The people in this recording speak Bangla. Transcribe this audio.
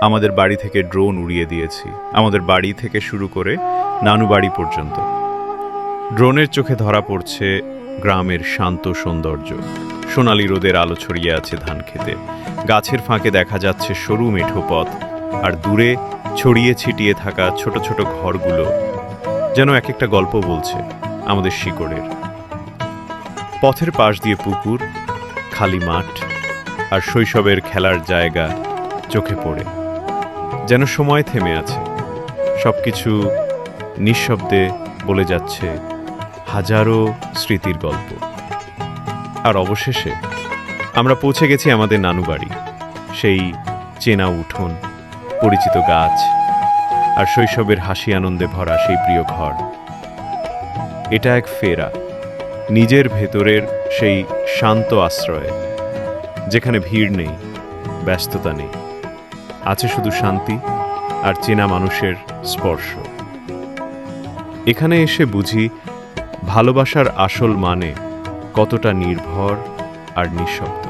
আমাদের বাড়ি থেকে ড্রোন উড়িয়ে দিয়েছি, আমাদের বাড়ি থেকে শুরু করে নানু বাড়ি পর্যন্ত। ড্রোনের চোখে ধরা পড়ছে গ্রামের শান্ত সৌন্দর্য। সোনালি রোদের আলো ছড়িয়ে আছে ধান খেতে, গাছের ফাঁকে দেখা যাচ্ছে সরু মেঠো পথ, আর দূরে ছড়িয়ে ছিটিয়ে থাকা ছোট ছোট ঘরগুলো যেন এক একটা গল্প বলছে আমাদের শিকড়ের। পথের পাশ দিয়ে পুকুর, খালি মাঠ আর শৈশবের খেলার জায়গা চোখে পড়ে, যেন সময় থেমে আছে। সবকিছু নিঃশব্দে বলে যাচ্ছে হাজারো স্মৃতির গল্প। আর অবশেষে আমরা পৌঁছে গেছি আমাদের নানু বাড়ি। সেই চেনা উঠোন, পরিচিত গাছ আর শৈশবের হাসি আনন্দে ভরা সেই প্রিয় ঘর। এটা এক ফেরা নিজের ভেতরের সেই শান্ত আশ্রয়ে, যেখানে ভিড় নেই, ব্যস্ততা নেই, আছে শুধু শান্তি আর চেনা মানুষের স্পর্শ। এখানে এসে বুঝি ভালোবাসার আসল মানে কতটা নির্ভর আর নিঃশব্দ।